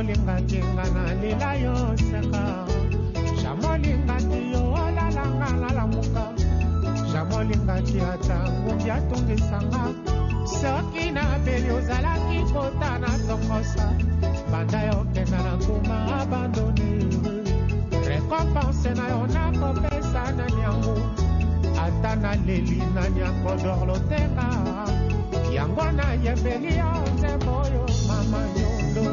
Jamolinga kingana lila yo seka. Jamolinga tiyo olalanga lalamuka. Jamolinga tiata ngumbia tungisanga. Soki na beli ozalaki kota na tongosa. Banda yo kenda na kuma abandone. Récompense na yo na kopesa na nyango. Ata na leli na nyango dorlotenga. Yango na yembeli yo nzembo yo mama nyondo.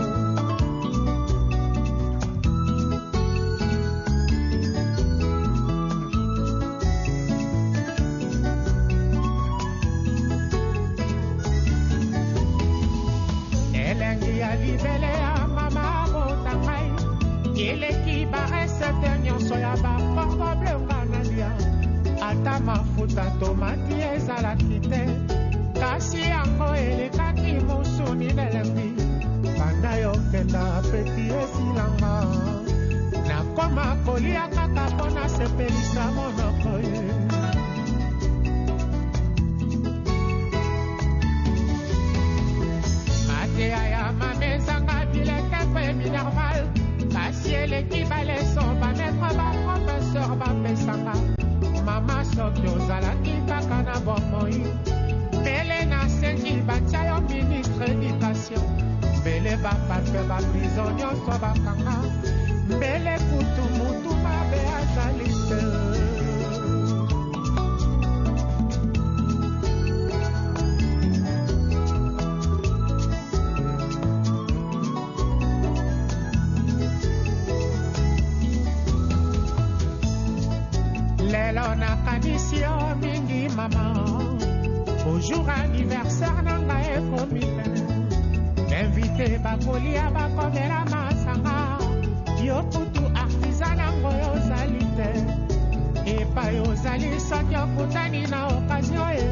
Elengi ya libele ya mama botangai. Eleki barese nyonso ya bakorbo blonga na lia. Ata mafuta tomati ezalaki te. Kasi yango elekaki musuni nelembi. Banda yo kenda peti esilanga. Nakoma kolia kaka pona sepelisa monoko ye. Matea ya mamezanga bileke pe minerval. Kasi eleki baleso bametre ba professeur bapesanga. Mama soki ozalaki kaka na bomoi. Bele na sengi batia yo ministre éducation. Bele ba pape ba prison nyonso bakanga. Bele kutu mutu mabe azalite. Lelo na kanisi yo mingi mama. Au jour anniversaire nanga ekomile. Invité bakolia bakomela masanga. Yo kutu artisan nango yozali te. Epa yozali soki okutani na occasion e.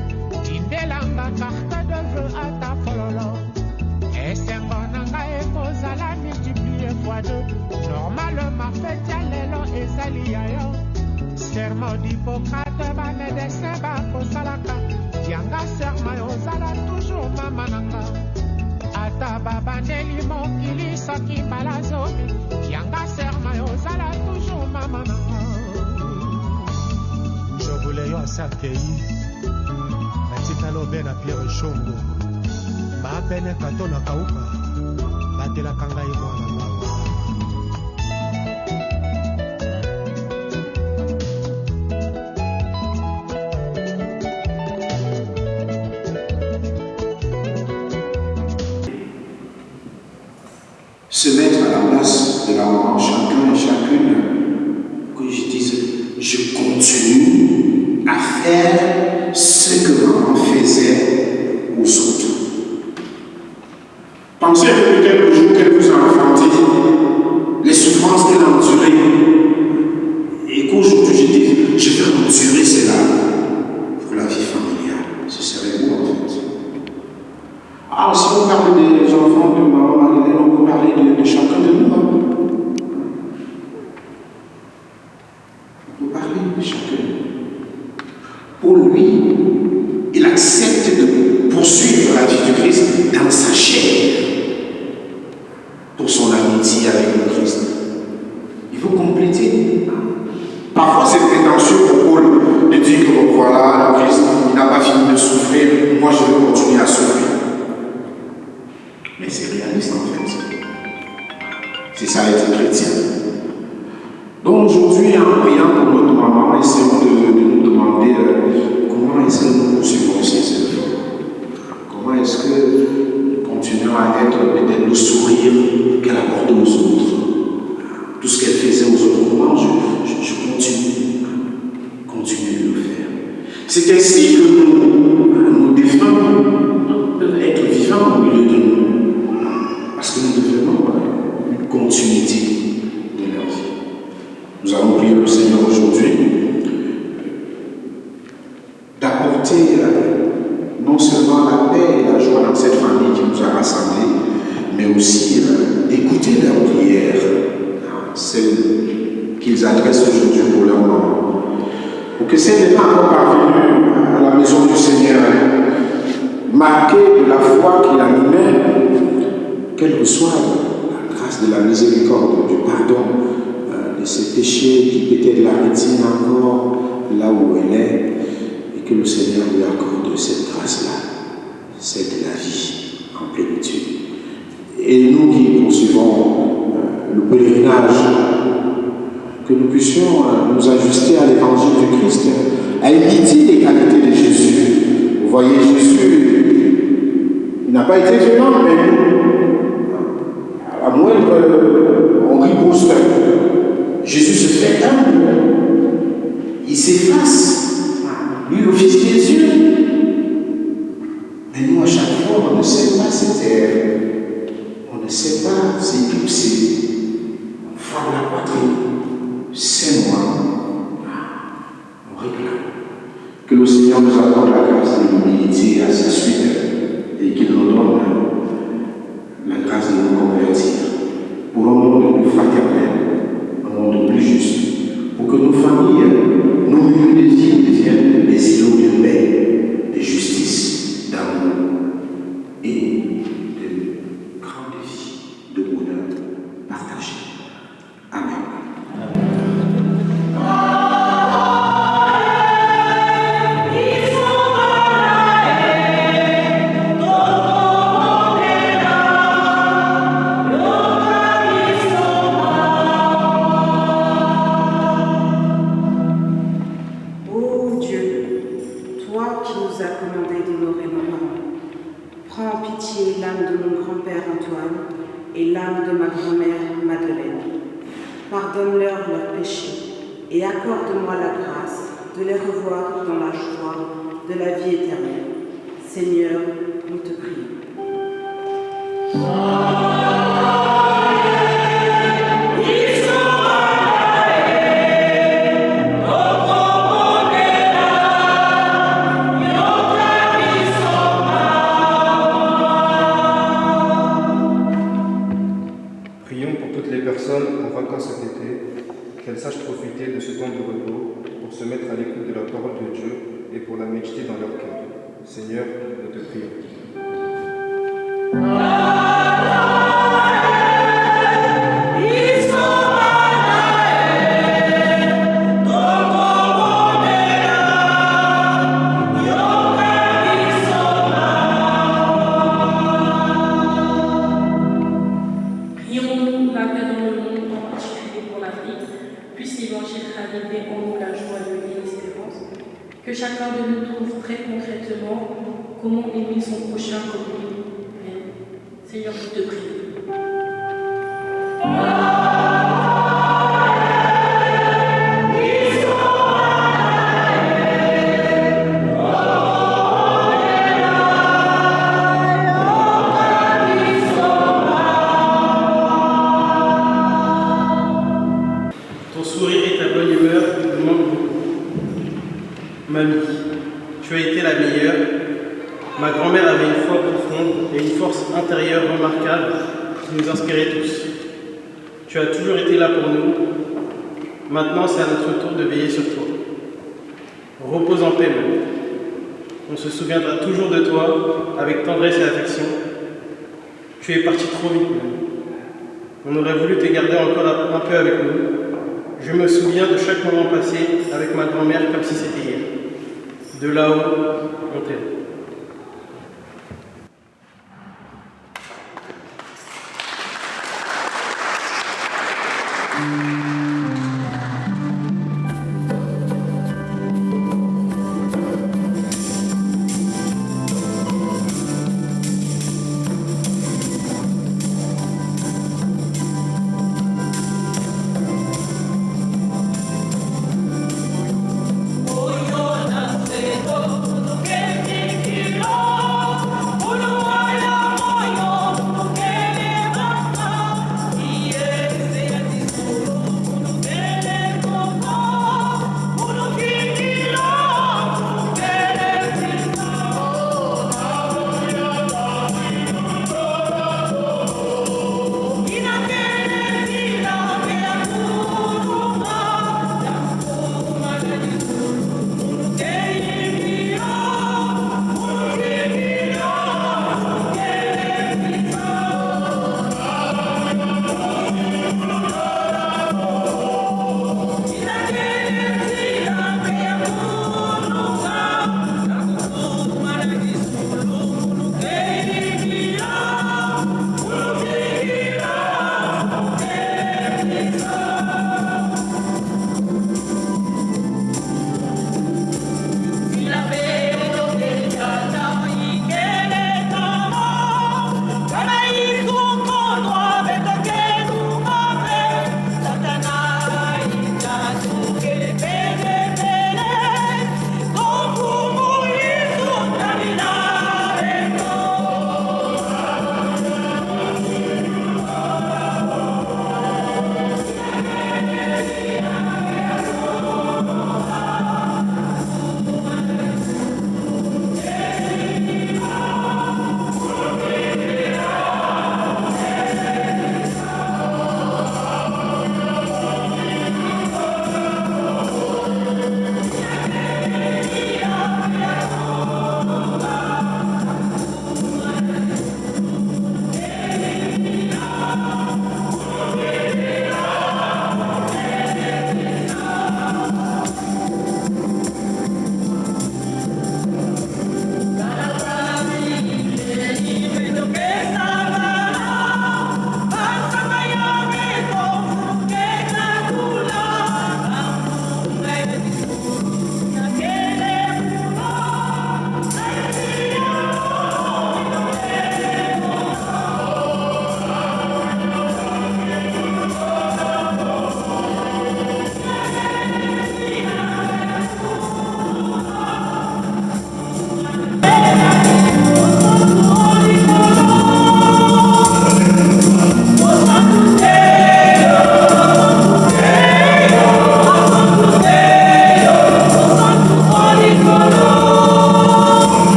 Tindelanga carte de vœux ata fololo. Esengo nanga ekozala multiplié fois deux. Normalement fête ya lelo ezali ya yo. Serment d'Hippocrate ba médecin bakosalaka. Yanga serma yozala toujours mama nanga. Ata baba neli mokili soki balazomi. Yanga serma yozala toujours mama nanga. Je voulais yo asakei. Natika lobe na Pierre Shongo. Ba pene kato na kauka. Batela kanga imwana mawa. Se mettre à la place de la maman, chacun et chacune, que je dise, je continue à faire ce que maman faisait aux autres. Pensez peut-être au jour qu'elle vous a enfanté, les souffrances qu'elle a endurées, et qu'aujourd'hui je dis, je vais endurer cela pour la vie familiale. Ce serait beau en fait. Ah, si on parle des enfants de maman Marilène, on peut parler de chacun de nous. On peut parler de chacun. Pour lui, il accepte de poursuivre la vie du Christ dans sa chair. Pour son amitié avec le Christ. Il faut compléter. Parfois, c'est prétentieux pour Paul de dire que voilà, le Christ, il n'a pas fini de souffrir, moi je vais continuer à souffrir. Mais c'est réaliste en fait. C'est ça être chrétien. Donc aujourd'hui, en priant pour notre maman, essayons de nous demander comment est-ce que nous poursuivons ces œuvres. Comment est-ce que nous continuons à être peut-être le sourire qu'elle apporte aux autres. Tout ce qu'elle faisait aux autres, comment je continue de le faire. C'est ainsi que nos défunts peuvent être vivants au milieu de nous. Parce que nous devons une continuité de leur vie. Nous allons prier le Seigneur aujourd'hui d'apporter non seulement la paix et la joie dans cette famille qui nous a rassemblés, mais aussi d'écouter leurs prières, celles qu'ils adressent aujourd'hui pour leur maman. Pour que si elle n'est pas encore parvenue à la maison du Seigneur, marquée de la foi qui l'animait, qu'elle reçoive la grâce grâce, de la miséricorde, du pardon, de ces péchés qui peut-être la retiennent encore là où elle est, et que le Seigneur lui accorde cette grâce-là, celle de la vie en plénitude. Et nous qui poursuivons le pèlerinage, que nous puissions nous ajuster à l'évangile du Christ, à imiter les qualités de Jésus. Vous voyez, Jésus, il n'a pas été violent, mais à moins qu'on riposte. Jésus se fait humble, il s'efface, lui le Fils de Dieu. Mais nous, à chaque fois, on ne sait pas on ne sait pas s'éclipser. On frappe la poitrine. C'est moi. On réclame. Que le Seigneur nous accorde la grâce de l'humilité à sa suite et qu'il nous donne la grâce de nous convertir pour un monde plus fraternel, un monde plus juste, pour que nos familles, nos milieux de vie deviennent des îlots de paix, de justice, d'amour et de grande vie, de bonheur partagé. Amen. Et l'âme de ma grand-mère Madeleine. Pardonne-leur leurs péchés et accorde-moi la grâce de les revoir dans la joie de la vie éternelle. Seigneur, nous te prions. En vacances cet été, qu'elles sachent profiter de ce temps de repos pour se mettre à l'écoute de la parole de Dieu et pour la méditer dans leur cœur. Seigneur, nous te prions. Que chacun de nous trouve très concrètement comment aimer son prochain comme lui. Seigneur, nous te prions. Ton sourire et ta bonne humeur nous manquent beaucoup. Mamie, tu as été la meilleure. Ma grand-mère avait une foi profonde et une force intérieure remarquable qui nous inspirait tous. Tu as toujours été là pour nous. Maintenant, c'est à notre tour de veiller sur toi. Repose en paix, mamie. On se souviendra toujours de toi avec tendresse et affection. Tu es partie trop vite, mamie. On aurait voulu te garder encore un peu avec nous. Je me souviens de chaque moment passé avec ma grand-mère comme si c'était hier. De là-haut, on t'aime.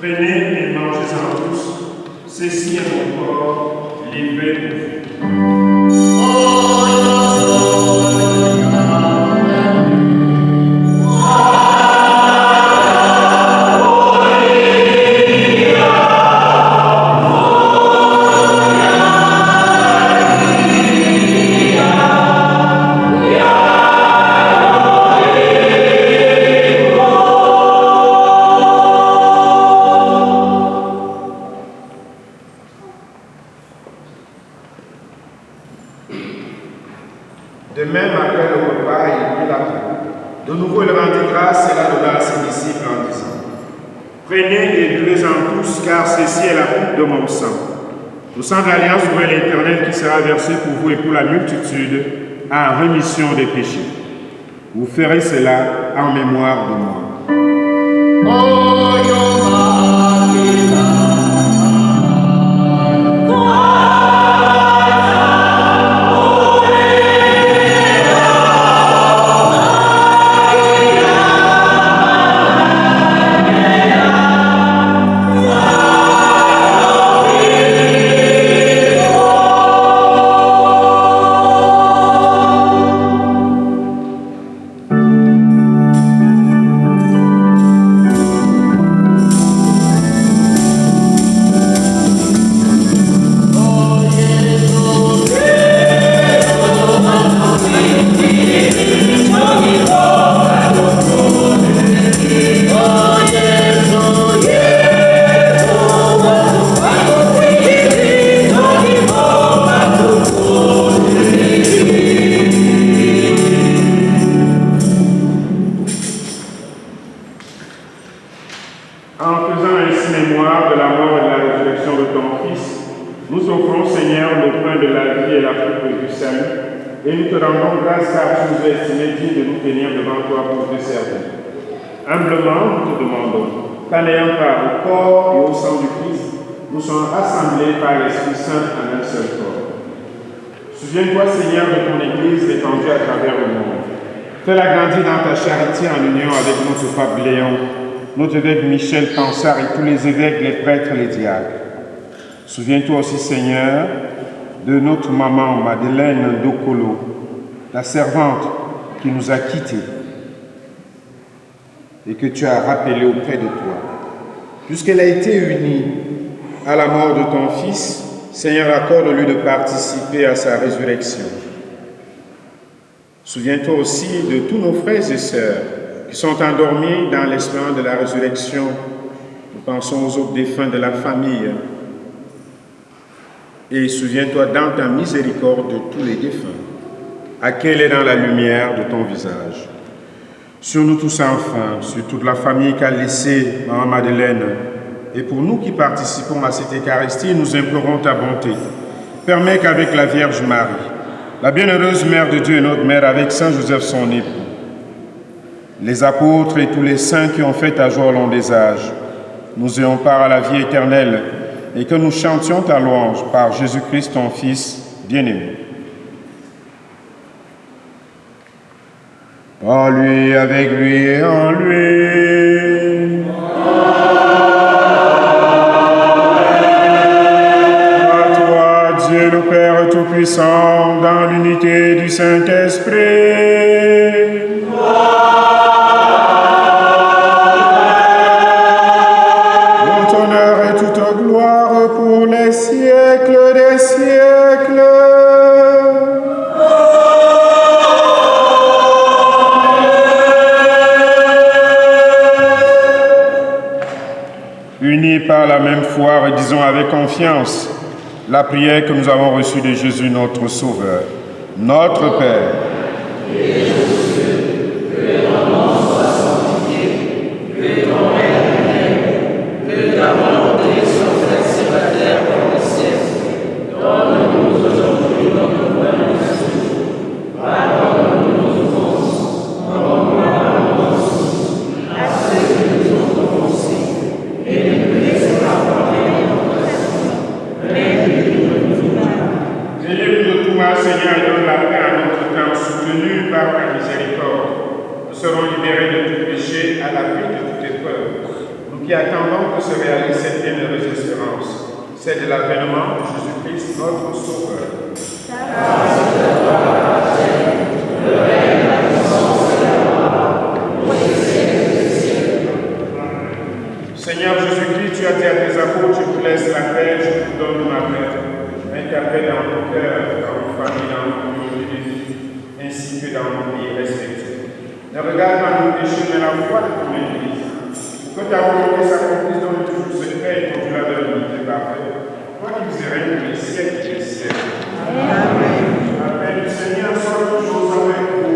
Prenez et mangez-en tous. Ceci est mon corps livré pour vous. De même, après le repas, il prit la coupe. De nouveau, il rendit grâce et la donna à ses disciples en disant: Prenez et buvez-en tous, car ceci est la coupe de mon sang. Le sang de l'alliance nouvelle et éternelle qui sera versé pour vous et pour la multitude en rémission des péchés. Vous ferez cela en mémoire de moi. En faisant ainsi mémoire de la mort et de la résurrection de ton Fils, nous offrons, Seigneur, le pain de la vie et la coupe du salut, et nous te rendons grâce car tu nous as estimés dignes de nous tenir devant toi pour te servir. Humblement, nous te demandons qu'en ayant part au corps et au sang du Christ, nous sommes rassemblés par l'Esprit Saint en un seul corps. Souviens-toi, Seigneur, de ton Église étendue à travers le monde. Fais-la grandir dans ta charité en union avec notre pape Léon, notre évêque Michel Pansard et tous les évêques, les prêtres, les diacres. Souviens-toi aussi, Seigneur, de notre maman Madeleine Dokolo, la servante qui nous a quittés et que tu as rappelée auprès de toi. Puisqu'elle a été unie à la mort de ton Fils, Seigneur, accorde-lui de participer à sa résurrection. Souviens-toi aussi de tous nos frères et sœurs qui sont endormis dans l'espérance de la résurrection. Nous pensons aux autres défunts de la famille. Et souviens-toi dans ta miséricorde de tous les défunts, à qui elle est dans la lumière de ton visage. Sur nous tous enfin, sur toute la famille qu'a laissée Maman Madeleine, et pour nous qui participons à cette Eucharistie, nous implorons ta bonté. Permets qu'avec la Vierge Marie, la bienheureuse Mère de Dieu et notre Mère, avec Saint Joseph son époux, les apôtres et tous les saints qui ont fait ta joie au long des âges, nous ayons part à la vie éternelle et que nous chantions ta louange par Jésus-Christ, ton Fils bien-aimé. En lui, avec lui et en lui. À toi, Dieu le Père Tout-Puissant, dans l'unité du Saint-Esprit. Unis par la même foi, redisons avec confiance la prière que nous avons reçue de Jésus notre Sauveur. Notre Père, Seigneur, donne la paix à notre temps, soutenu par ta miséricorde. qui attendons que se réalise cette bienheureuse espérance, celle de l'avènement de Jésus-Christ, notre Sauveur. Seigneur Jésus-Christ, tu as dit à tes apôtres, je vous laisse la paix, je vous donne ma paix. Mets ta paix dans nos cœurs, dans nos familles, dans nos communautés de vie, ainsi que dans nos pays respectifs. Ne regarde pas nos péchés, mais la foi de ton Église. Pour que ta volonté s'accomplisse dans le jour secret et conduit la l'unité parfaite. Toi qui vous règnes pour les siècles et les siècles. Amen. La paix du Seigneur soit toujours avec vous.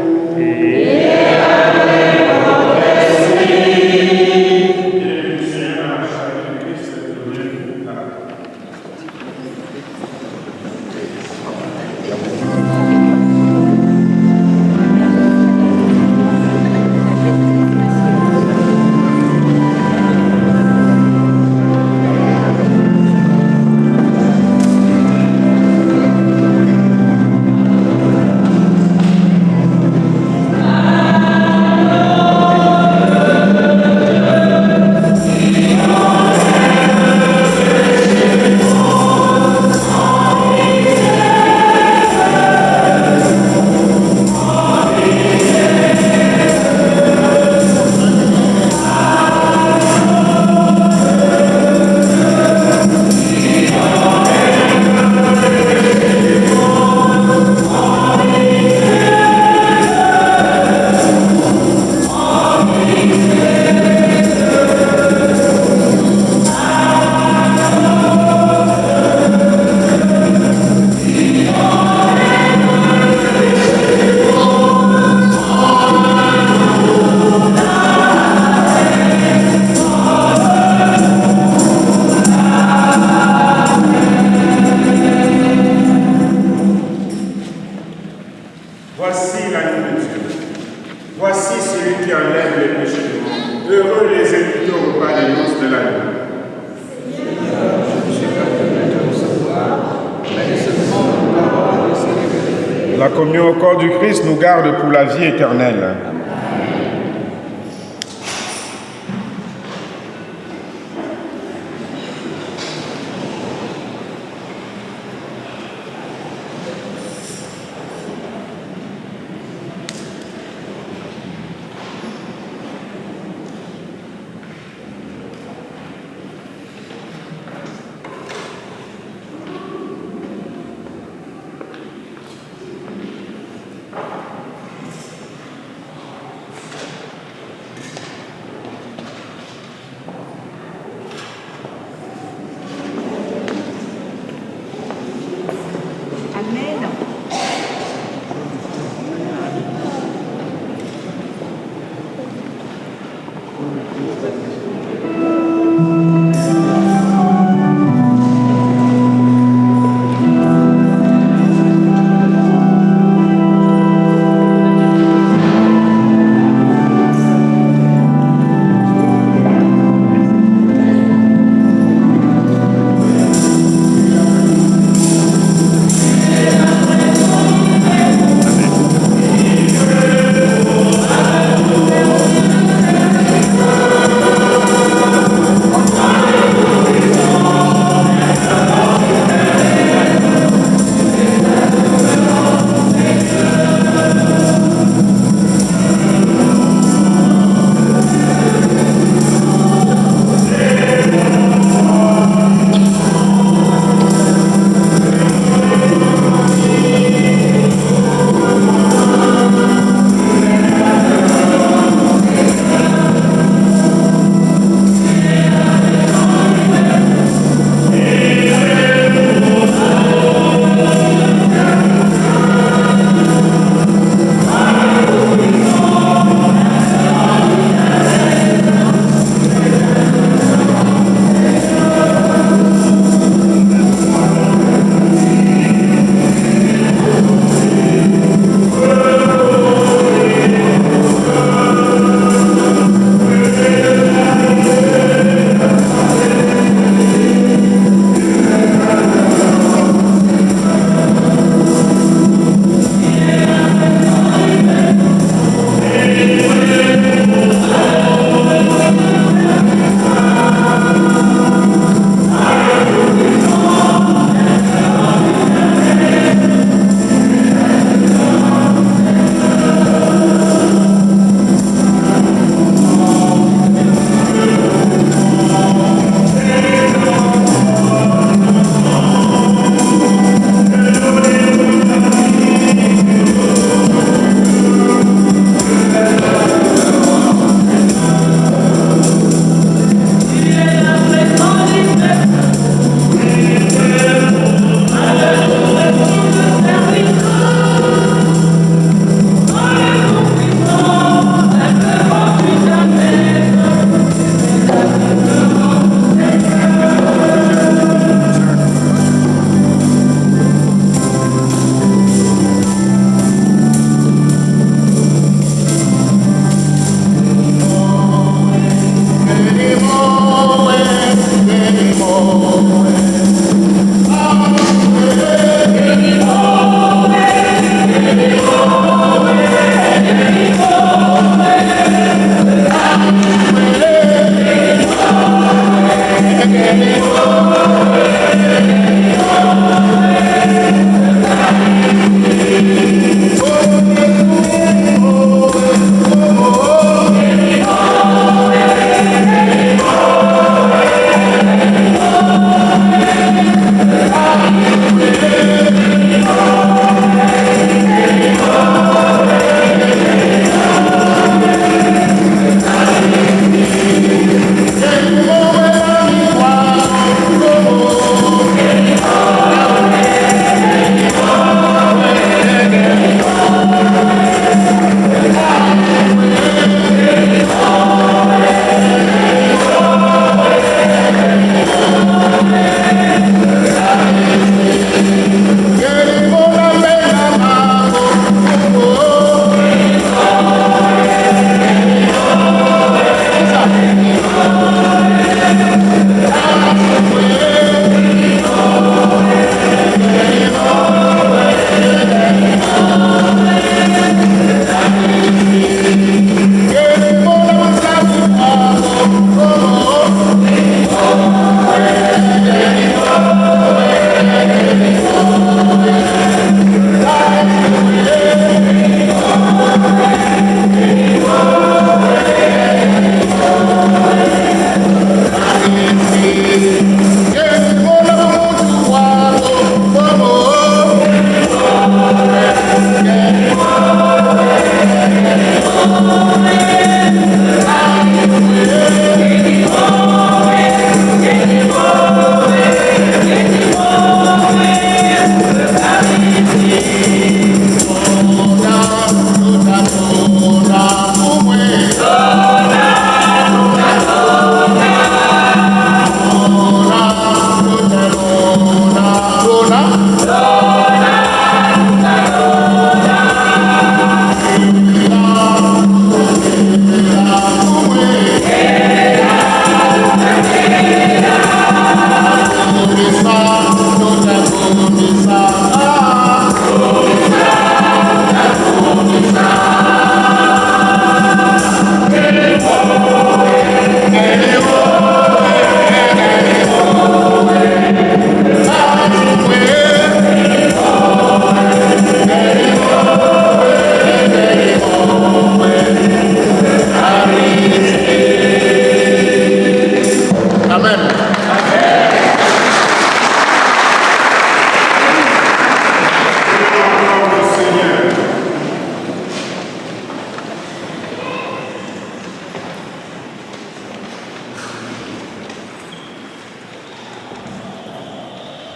La communion au corps du Christ nous garde pour la vie éternelle.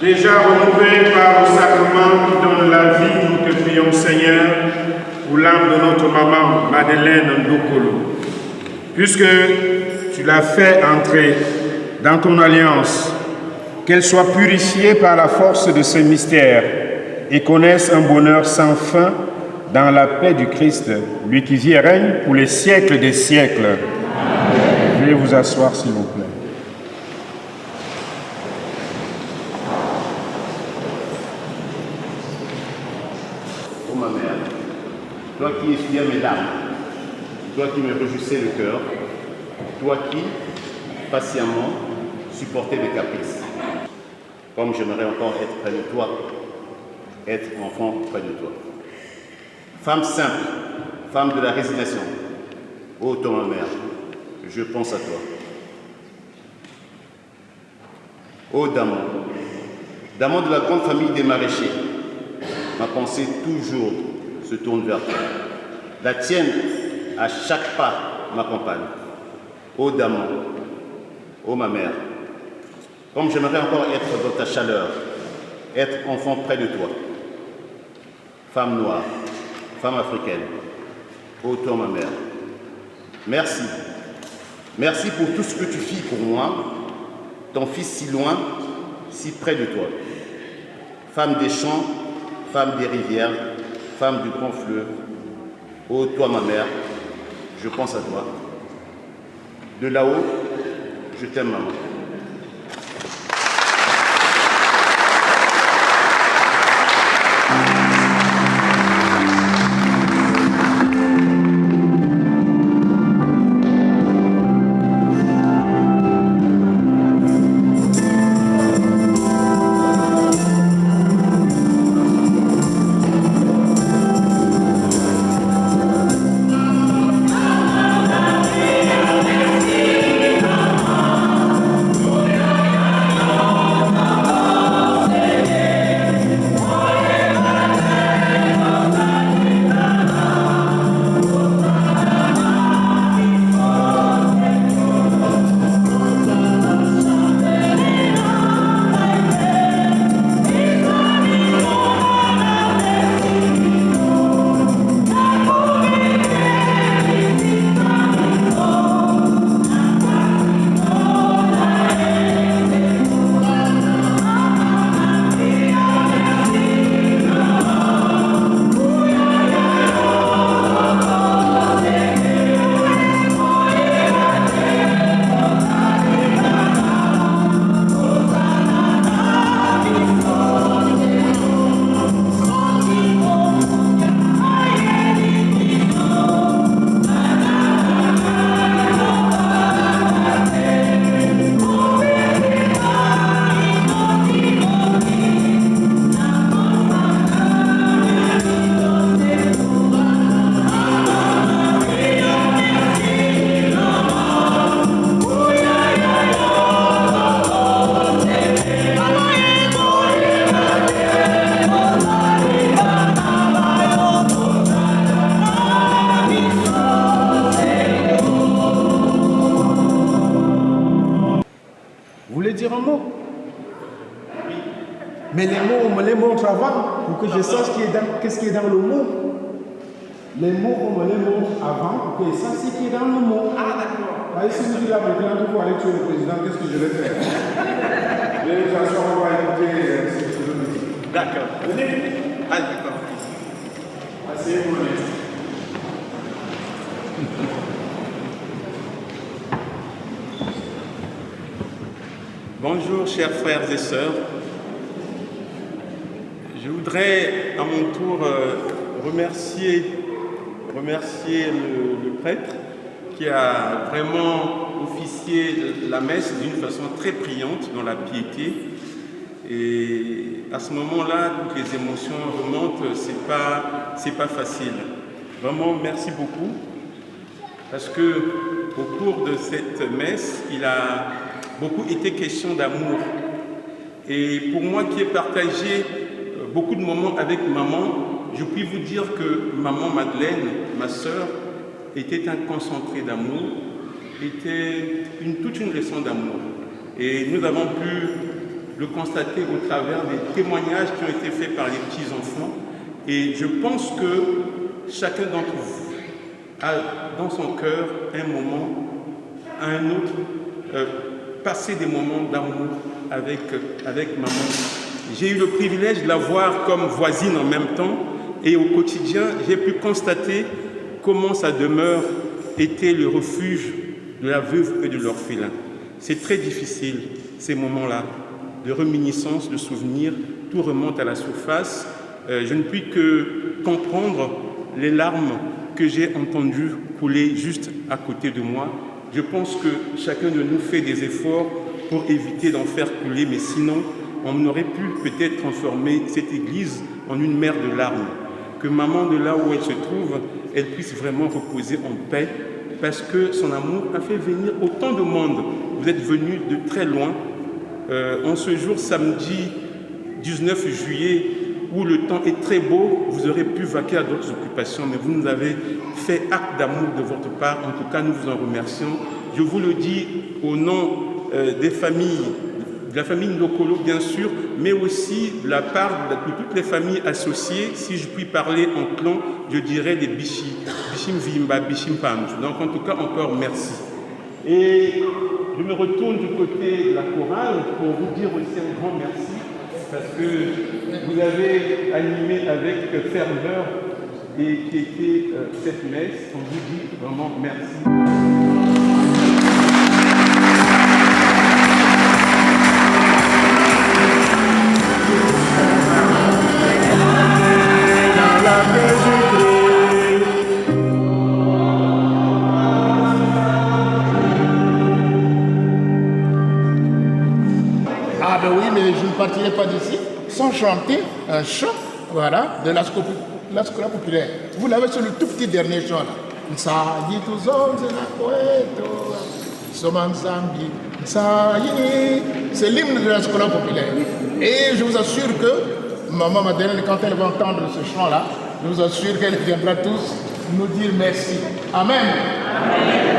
Déjà renouvelé par le sacrement qui donne la vie, nous te prions, Seigneur, pour l'âme de notre maman Madeleine Ndokolo. Puisque tu l'as fait entrer dans ton alliance, qu'elle soit purifiée par la force de ce mystère et connaisse un bonheur sans fin dans la paix du Christ, lui qui vit et règne pour les siècles des siècles. Amen. Veuillez vous asseoir, s'il vous plaît. Oh ma mère, toi qui essuyais mes larmes, toi qui me réjouissais le cœur, toi qui, patiemment, supportais mes caprices, comme j'aimerais encore être près de toi, être enfant près de toi. Femme simple, femme de la résignation, ô toi ma mère, je pense à toi. Ô Damon, Damon de la grande famille des maraîchers, ma pensée toujours se tourne vers toi. La tienne, à chaque pas, m'accompagne. Ô Damon, ô ma mère, comme j'aimerais encore être dans ta chaleur, être enfant près de toi. Femme noire, femme africaine, ô toi ma mère, merci. Merci pour tout ce que tu fis pour moi, ton fils si loin, si près de toi. Femme des champs, femme des rivières, femme du grand fleuve, ô toi ma mère, je pense à toi. De là-haut, je t'aime maman. vais dire un mot. Mais les mots, on me les montre avant pour que je sache qu'est-ce qui est dans le mot. Les mots, on me les montre avant pour que je sache ce qui est dans le mot. Ah, d'accord. Allez, si vous dites là maintenant, il faut aller tuer le président, qu'est-ce que je vais faire? Les gens, on va écouter ce que je veux dire. D'accord. Venez. Ah, d'accord. Asseyez-vous. Bonjour chers frères et sœurs. Je voudrais à mon tour remercier le prêtre qui a vraiment officié la messe d'une façon très priante dans la piété. Et à ce moment-là, toutes les émotions remontent, c'est pas facile. Vraiment, merci beaucoup. Parce que au cours de cette messe, il a beaucoup été question d'amour. Et pour moi qui ai partagé beaucoup de moments avec maman, je puis vous dire que maman Madeleine, ma sœur, était un concentré d'amour, était toute une leçon d'amour. Et nous avons pu le constater au travers des témoignages qui ont été faits par les petits-enfants. Et je pense que chacun d'entre vous a dans son cœur un moment, à un autre, passer des moments d'amour avec maman. J'ai eu le privilège de la voir comme voisine en même temps et au quotidien, j'ai pu constater comment sa demeure était le refuge de la veuve et de l'orphelin. C'est très difficile, ces moments-là, de réminiscence, de souvenirs, tout remonte à la surface. Je ne puis que comprendre les larmes que j'ai entendues couler juste à côté de moi. Je pense que chacun de nous fait des efforts pour éviter d'en faire couler, mais sinon, on aurait pu peut-être transformer cette église en une mer de larmes. Que maman, de là où elle se trouve, elle puisse vraiment reposer en paix, parce que son amour a fait venir autant de monde. Vous êtes venus de très loin. En ce jour, samedi 19 juillet, où le temps est très beau, vous aurez pu vaquer à d'autres occupations, mais vous nous avez fait acte d'amour de votre part. En tout cas, nous vous en remercions. Je vous le dis au nom des familles, de la famille Ndokolo bien sûr, mais aussi de la part de toutes les familles associées. Si je puis parler en clan, je dirais des Bichi, Bichim Vimba, Bichim Pam. Donc en tout cas, encore merci. Et je me retourne du côté de la chorale pour vous dire aussi un grand merci, parce que vous avez animé avec ferveur et qui était cette messe. On vous dit vraiment merci. Ah ben oui, mais je ne partirai pas d'ici sans chanter un chant, voilà, de la scola populaire. Vous l'avez sur le tout petit dernier chant là. C'est l'hymne de la scola populaire. Et je vous assure que maman Madeleine, quand elle va entendre ce chant là, je vous assure qu'elle viendra tous nous dire merci. Amen. Amen.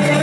Yeah.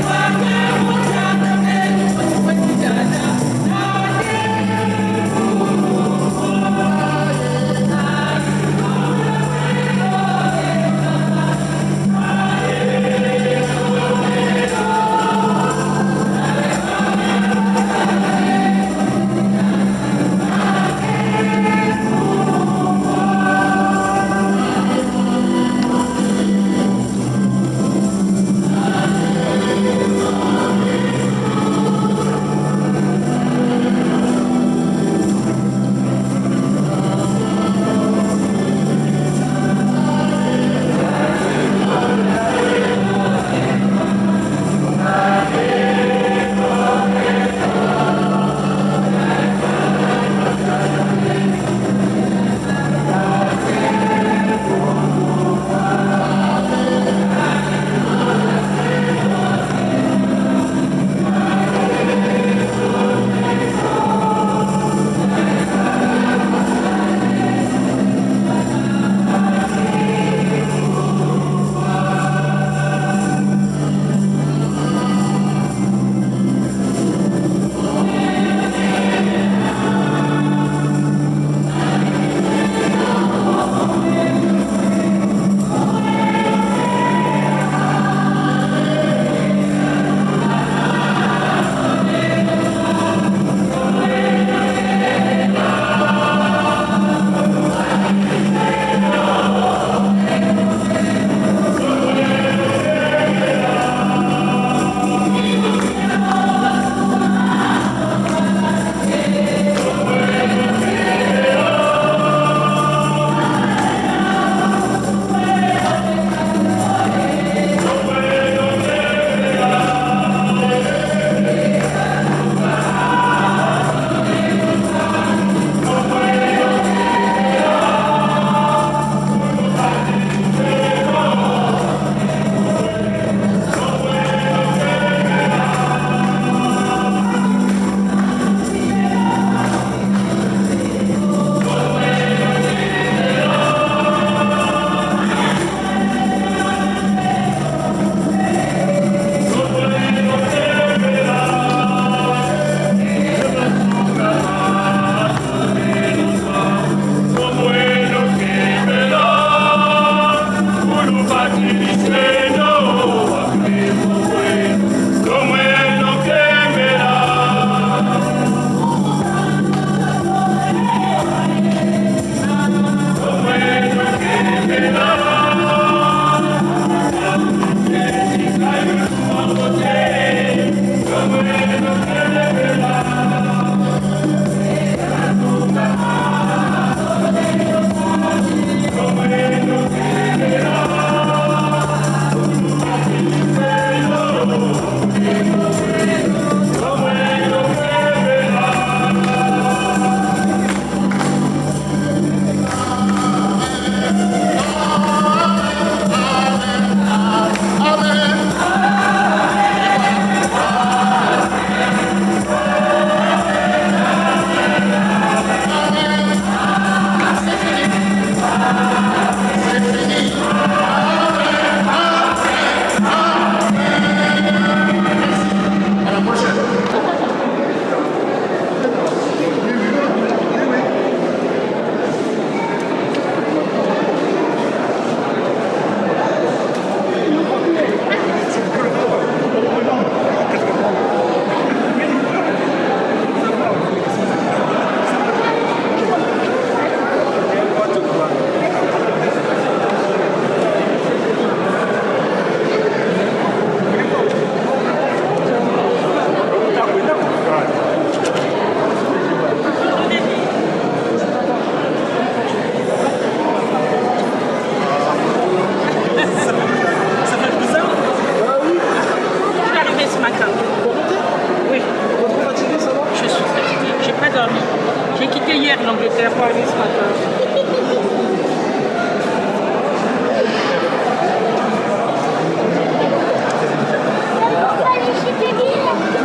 C'était hier l'Angleterre, pas ce matin.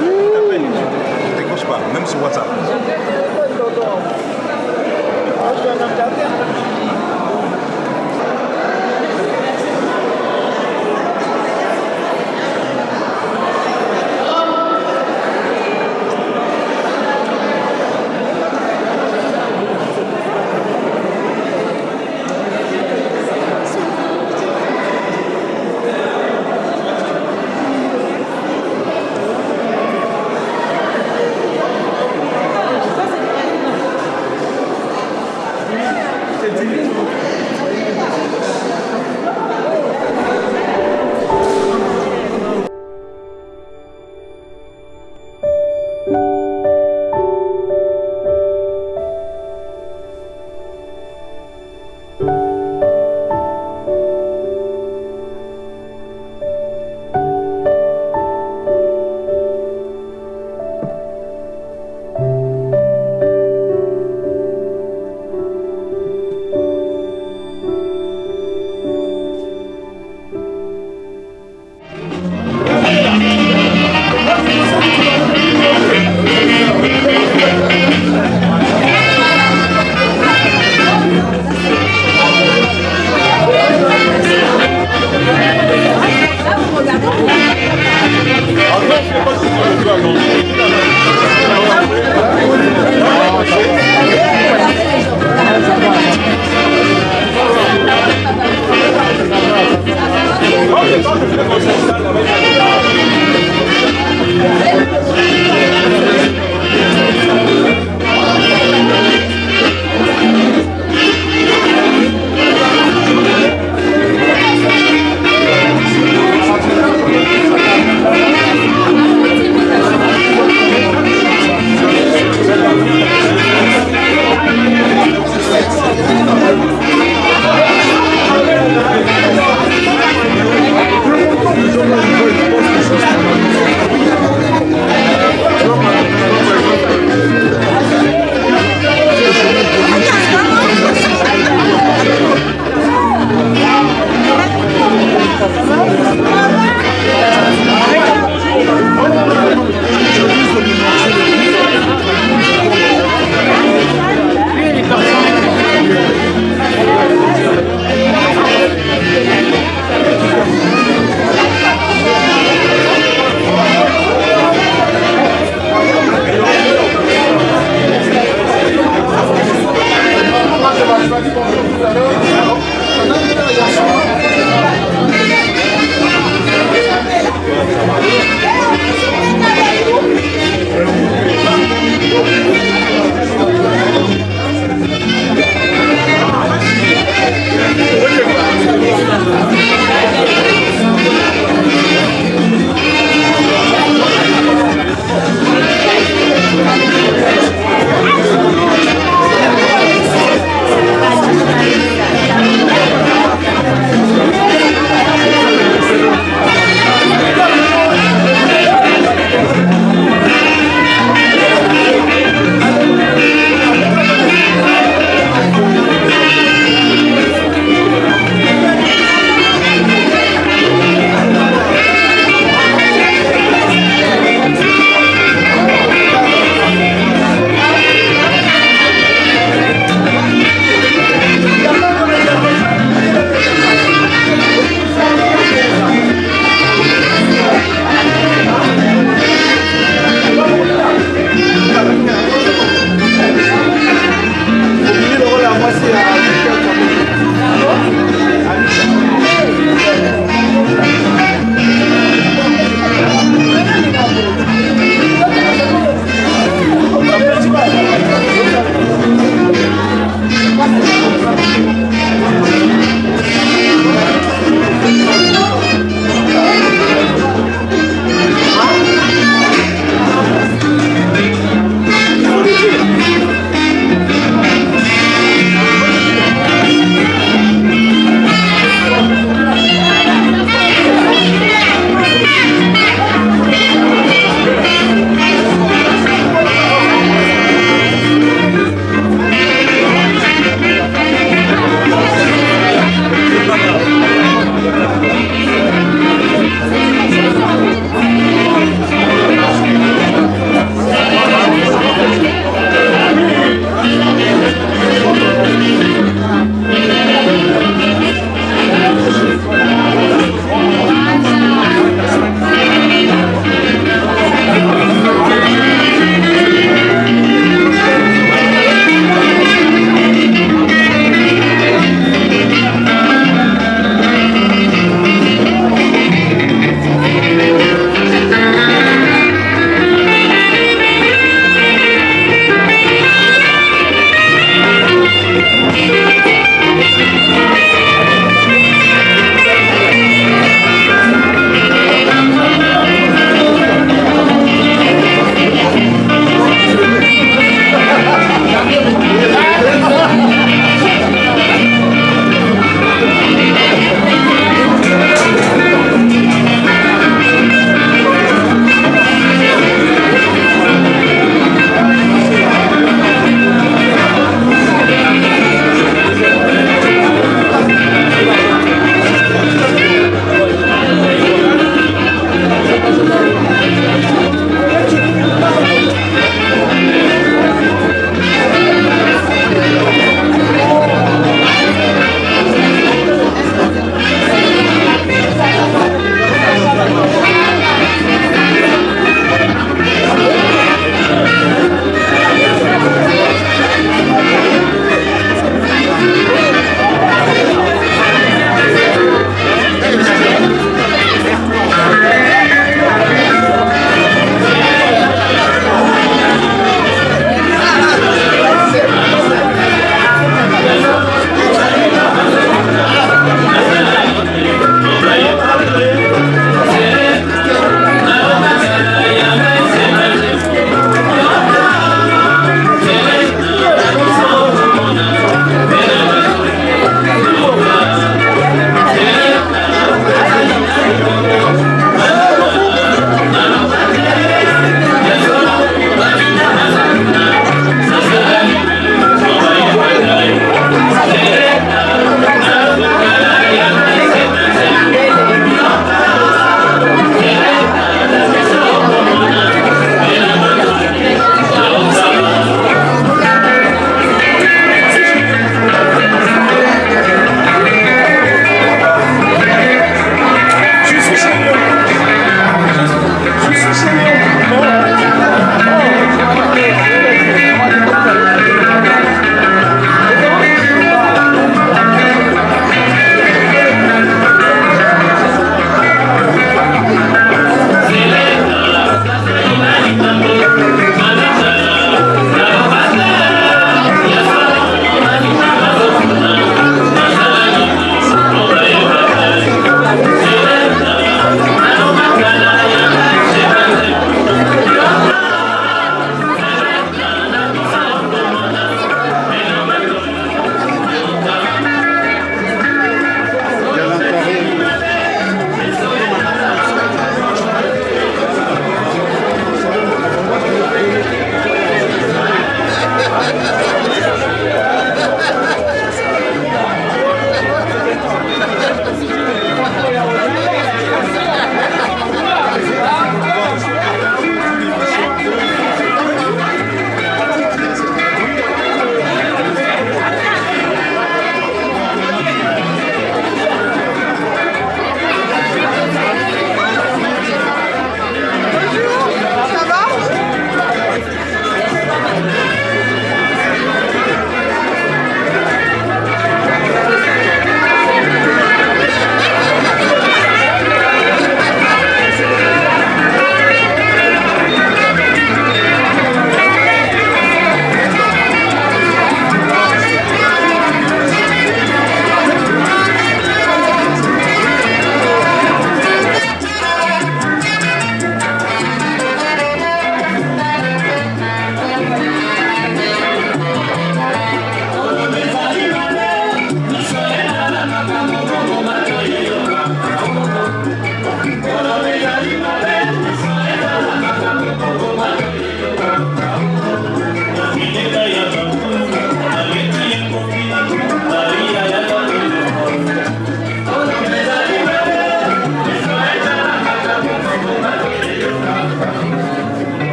Ne décroche pas, même sur WhatsApp.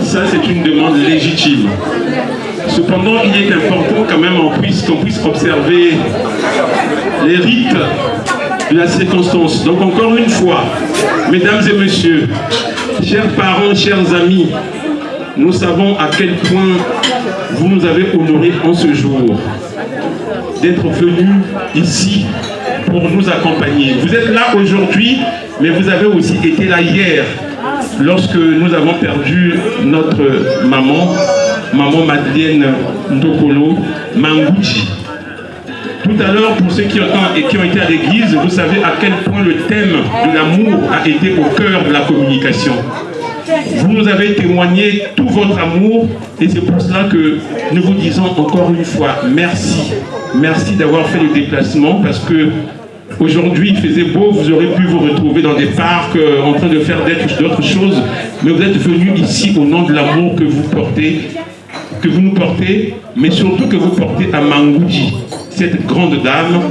Ça, c'est une demande légitime. Cependant, il est important quand même qu'on puisse observer les rites de la circonstance. Donc encore une fois, mesdames et messieurs, chers parents, chers amis, nous savons à quel point vous nous avez honorés en ce jour d'être venus ici pour nous accompagner. Vous êtes là aujourd'hui, mais vous avez aussi été là hier, lorsque nous avons perdu notre maman Madeleine Ndokolo Mangouji. Tout à l'heure, pour ceux qui ont été à l'église, vous savez à quel point le thème de l'amour a été au cœur de la communication. Vous nous avez témoigné tout votre amour et c'est pour cela que nous vous disons encore une fois merci. Merci d'avoir fait le déplacement parce que aujourd'hui, il faisait beau, vous aurez pu vous retrouver dans des parcs en train de faire d'autres choses, mais vous êtes venus ici au nom de l'amour que vous nous portez, mais surtout que vous portez à Mangouji, cette grande dame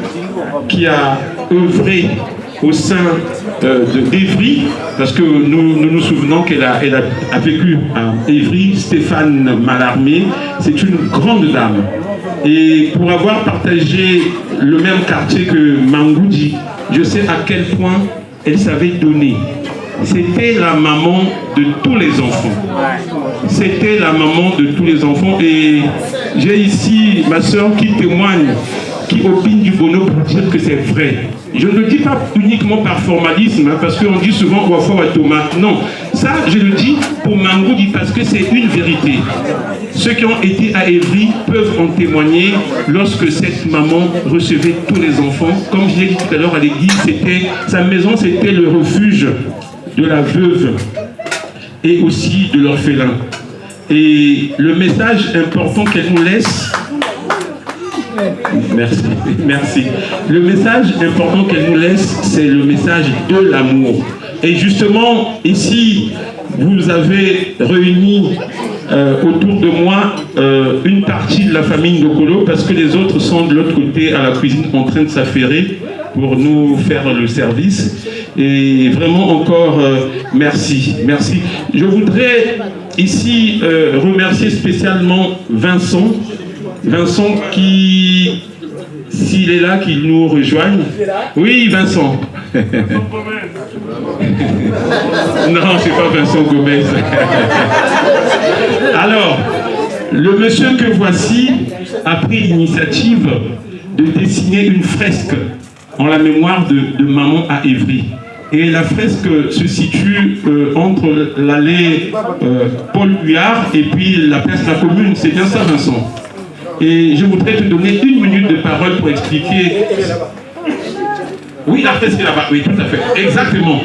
qui a œuvré au sein d'Evry, parce que nous nous souvenons qu'elle a vécu à Evry. Stéphane Mallarmé, c'est une grande dame. Et pour avoir partagé le même quartier que Mangouji, je sais à quel point elle savait donner. C'était la maman de tous les enfants. C'était la maman de tous les enfants. Et j'ai ici ma soeur qui témoigne, qui opine du bonheur pour dire que c'est vrai. Je ne le dis pas uniquement par formalisme, parce qu'on dit souvent « Wafa Watoma ». Non, ça je le dis pour Mangouji parce que c'est une vérité. Ceux qui ont été à Evry peuvent en témoigner lorsque cette maman recevait tous les enfants. Comme je l'ai dit tout à l'heure à l'église, sa maison c'était le refuge de la veuve et aussi de l'orphelin. Et le message important qu'elle nous laisse, merci. Le message important qu'elle nous laisse, c'est le message de l'amour. Et justement, ici, vous avez réuni autour de moi une partie de la famille Ndokolo parce que les autres sont de l'autre côté à la cuisine en train de s'affairer pour nous faire le service. Et vraiment encore merci. Je voudrais ici remercier spécialement Vincent qui, s'il est là, qu'il nous rejoigne. Oui, Vincent. Non, c'est pas Vincent Gomez. Alors, le monsieur que voici a pris l'initiative de dessiner une fresque en la mémoire de maman à Evry. Et la fresque se situe entre l'allée Paul Huillard et puis la place de la Commune. C'est bien ça, Vincent? Et je voudrais te donner 1 minute de parole pour expliquer. Oui, la fresque est là-bas. Oui, tout à fait. Exactement.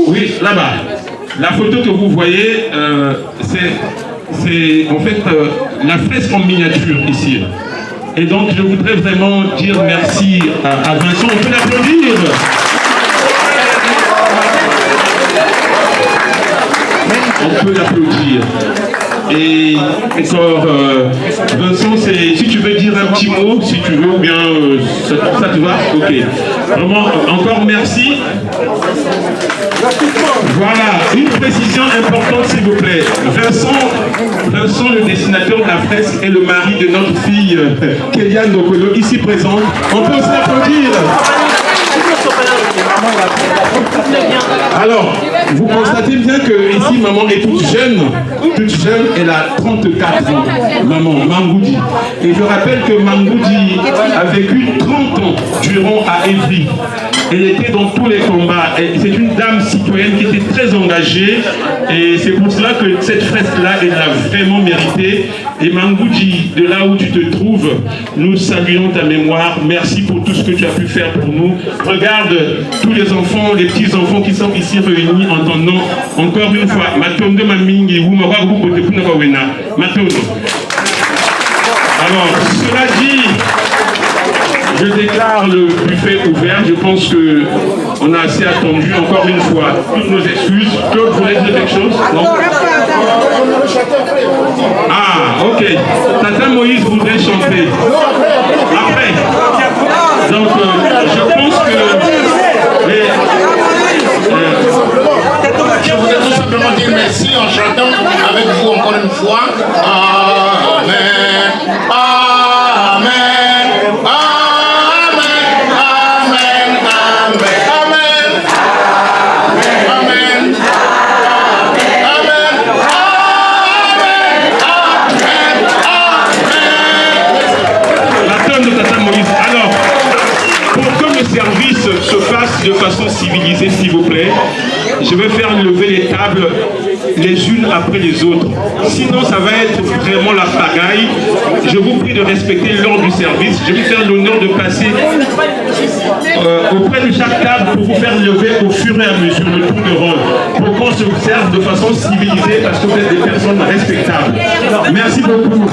Oui, là-bas. La photo que vous voyez, c'est en fait la fresque en miniature ici. Et donc, je voudrais vraiment dire merci à Vincent. On peut l'applaudir. On peut l'applaudir. Et encore, Vincent, si tu veux dire un petit mot, si tu veux, ou bien ça te va? Ok. Vraiment, encore merci. Voilà, une précision importante s'il vous plaît. Vincent, le dessinateur de la fresque, est le mari de notre fille Kéliane Nokolo, ici présente. On peut aussi applaudir. Alors, vous constatez bien que ici, maman est toute jeune, elle a 34 ans, maman, Mangoudi. Et je rappelle que Mangoudi a vécu 30 ans durant à Évry. Elle était dans tous les combats. C'est une dame citoyenne qui était très engagée. Et c'est pour cela que cette fresque-là, elle l'a vraiment méritée. Et Mangoudi, de là où tu te trouves, nous saluons ta mémoire. Merci pour tout ce que tu as pu faire pour nous. Regarde tous les enfants, les petits-enfants qui sont ici réunis en ton nom. Encore une fois, Matondo Mamingi, Matondo. Alors, cela dit, je déclare le buffet ouvert. Je pense qu'on a assez attendu. Encore une fois, toutes nos excuses. Claude voulait dire quelque chose? Non? Ah, ok. Tata Moïse voudrait chanter. Après. Donc, je pense que... Je voudrais tout simplement dire merci en chantant avec vous encore une fois. Amen. Amen. Amen. Amen. Amen. Amen. La tonne de Tata Moïse. Alors, pour que le service se fasse de façon civilisée, s'il vous plaît, je vais faire lever les tables les unes après les autres. Sinon, ça va être vraiment la pagaille. Je vous prie de respecter l'ordre du service. Je vais faire l'honneur de passer auprès de chaque table pour vous faire lever au fur et à mesure le tour de rôle, pour qu'on se serve de façon civilisée parce que vous êtes des personnes respectables. Merci beaucoup.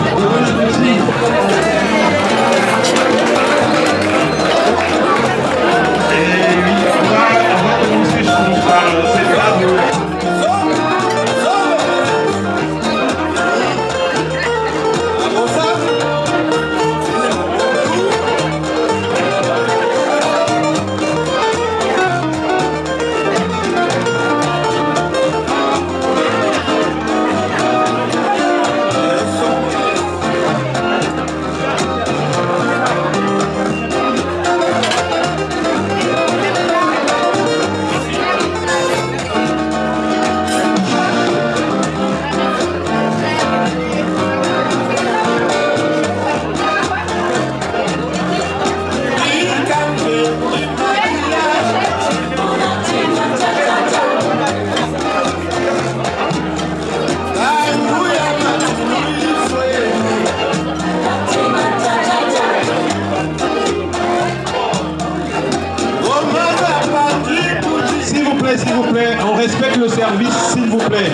S'il vous plaît, on respecte le service, s'il vous plaît.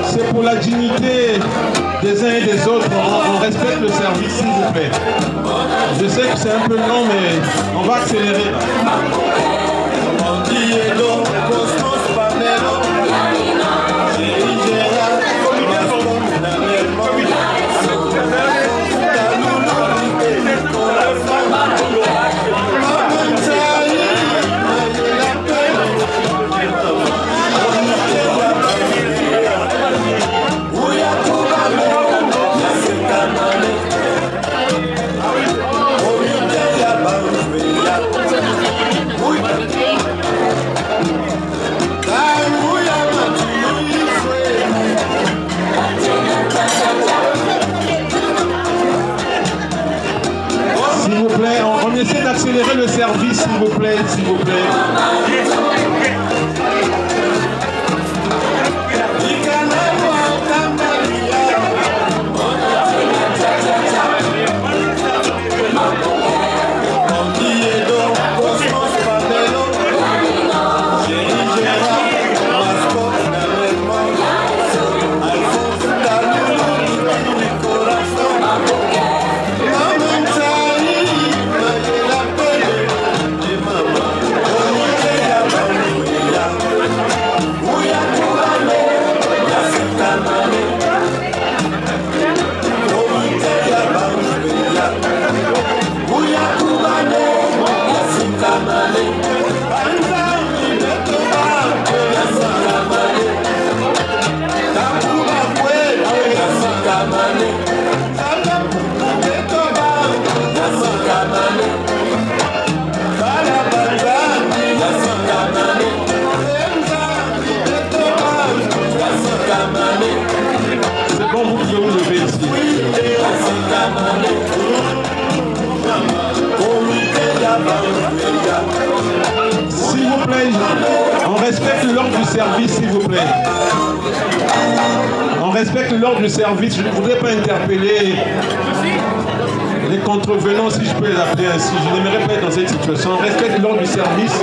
C'est pour la dignité des uns et des autres. On respecte le service, s'il vous plaît. Je sais que c'est un peu long, mais on va accélérer. On essaie d'accélérer le service, s'il vous plaît, s'il vous plaît. On respecte l'ordre du service. Je ne voudrais pas interpeller les contrevenants, si je peux les appeler ainsi. Je n'aimerais pas être dans cette situation. On respecte l'ordre du service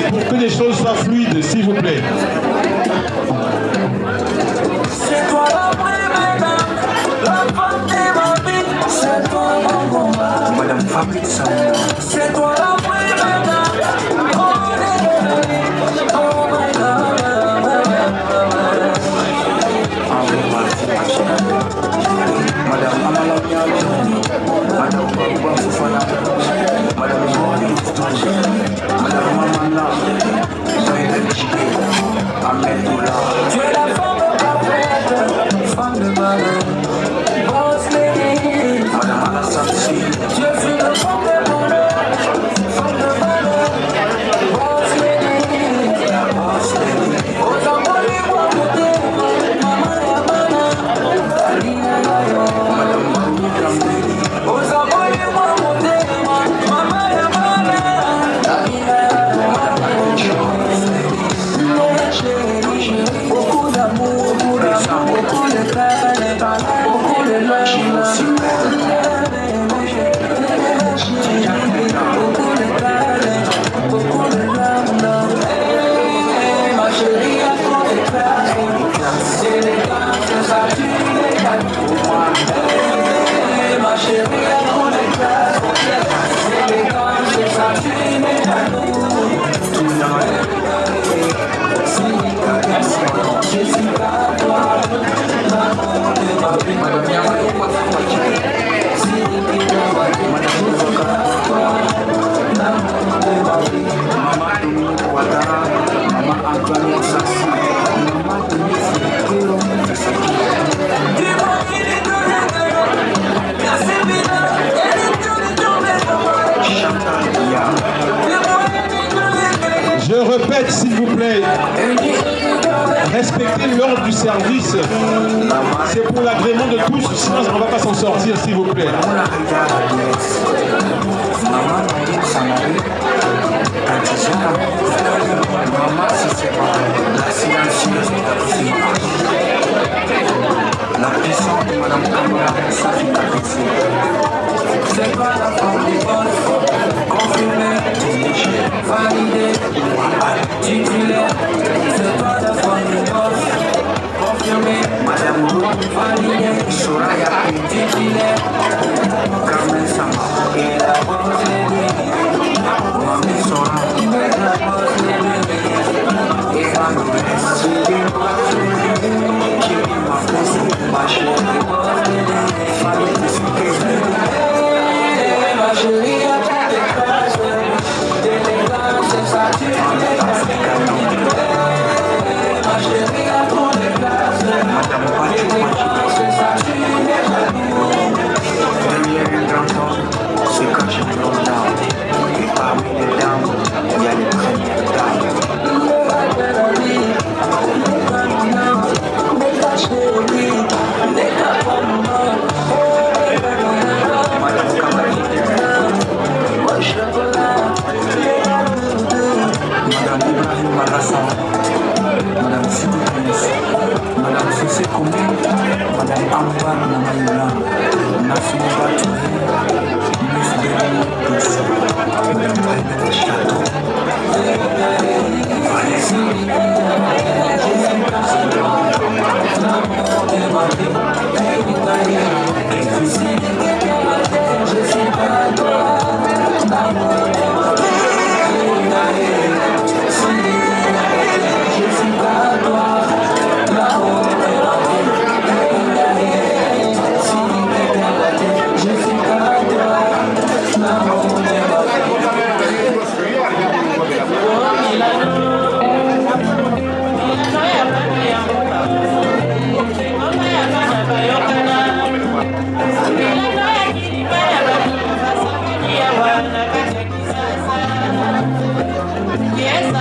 pour que les choses soient fluides, s'il vous plaît. C'est toi la première, la femme de ma vie. C'est toi mon combat, Madame Fabrice. C'est toi la première, oh my God. Madame Amalabia, Madame Babouba Foufana, Madame Mohamed Touche, Madame Mamana, Zoïde Chibé, Ahmed Doula. Tu es la femme parfaite, femme de valeur, boss lady, Madame Alassane Si. Tu es une femme de bonheur, femme de valeur, boss lady, boss lady. Aux amours, moi, maman Yamana, Alina Yayo, Madame Marie Gambé. Aux amours, moi, maman Yamana, Alina Yayo, mon chéri, beaucoup d'amour, beaucoup de talent, beaucoup de love, beaucoup de talent, beaucoup de love. Hey, ma chérie, à toi de classe, élégance, ça tu m'éganes pour moi. Hey, ma chérie, à toi de classe, élégance, ça tu m'éganes pour moi. Jessica, toi, l'amour de ma vie, madame Yamayo, Maman Dominique Ouattara, Maman Antoine Sassi, Maman Denise Kiro, Je répète, s'il vous plaît, respectez l'ordre du service. C'est pour l'agrément de tous, sinon on ne va pas s'en sortir, s'il vous plaît. La puissance de Madame Kamala, ça fait la fixer. C'est pas la forme des bonnes, confirmé, validé, titulaire. C'est pas la forme des bonnes, confirmé, Madame Roux, validé, Soraya, titulaire. Carmen Sama, et la bosse lady, Mami Sora, la bosse lady, et la noblesse, c'est une bosse lady. Ma chérie, ma chérie, à ta déclasse, d'élégance, ça tu ma chérie, à ton déclasse, d'élégance, ça tu derrière un grand homme, se cache un grand dame, et parmi les dames, il y a les premières dames. Madame Ibrahim Marassa, Madame Sidounis, Madame Sissé Koumé, Madame Ambar Namayula, Nassimo Batouré, Miss Béni Douce, Madame Aïbel Chateau, Yes,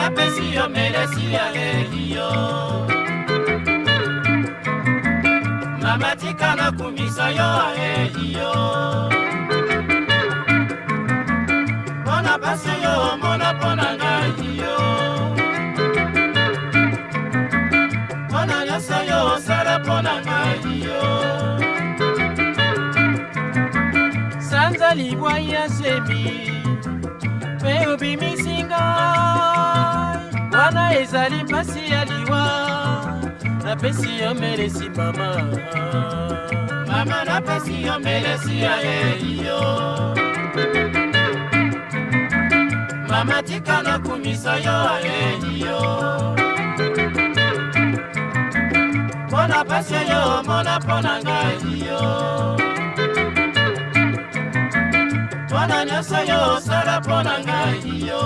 napesi yo melesi ya yo. Mama tika nakumisa yo yo. Mona pasi yo, mona pona ngai yo. Mona nyasa yo, sara pona ngai yo. Sanza libwa ya sebi, pe ubimisinga. Wana ezali pasi ya liwa, napesi yo melesi mama. Mama napesi yo melesi ya yo. Mama tika nakumisa yo yo. Mona pasi yo, mona pona ngai yo. Mona nyasa yo, sara pona ngai yo.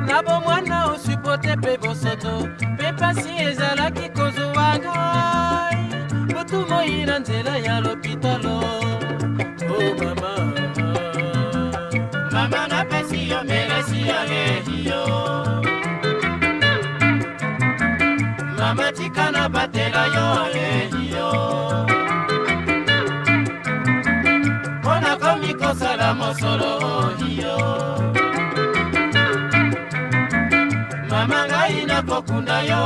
Nabo mwana usipote pe bosoto, pe pasi ezalaki kozwa ngai. Butu moi na nzela ya lopitalo. Oh mama. Mama napesi yo melesi ya yo. Mama tika na batela yo yo. Mona komi kosala mosolo yo. Mama ngai na kokunda yo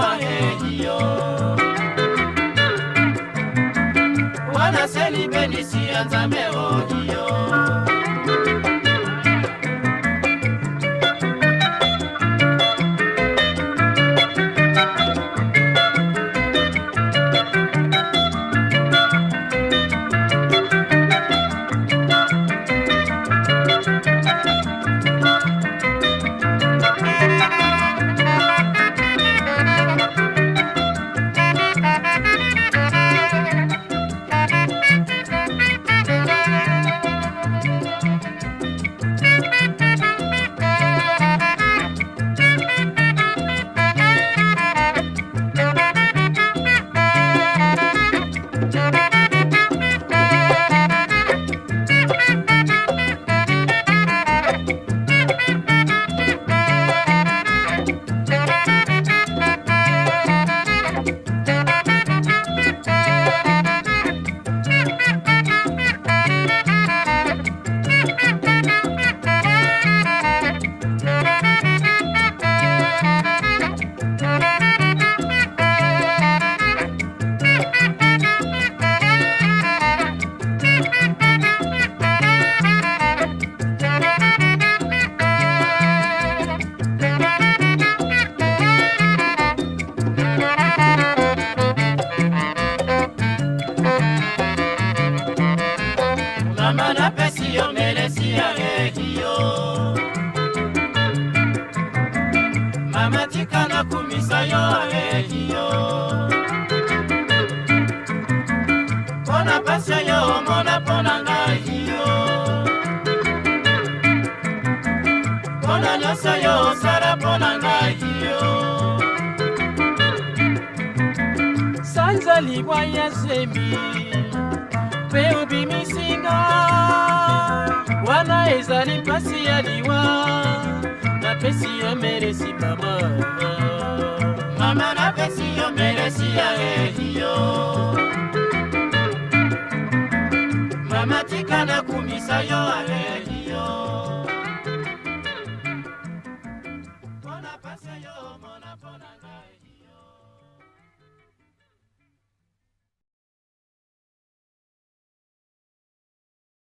yo. Wana seli benisi ya nzambe yo. Mama napesi yo melesi ya yo. Mama tika nakumisa yo yo. Mona pasi yo, mona pona ngai yo. Mona nyasa yo, sara pona ngai yo. Sanza libwa ya semi, pe ubimisinga. Wana ezali pasi ya liwa, napesi yo melesi mama. Mama napesi yo melesi ya yo. Mama tika nakumisa yo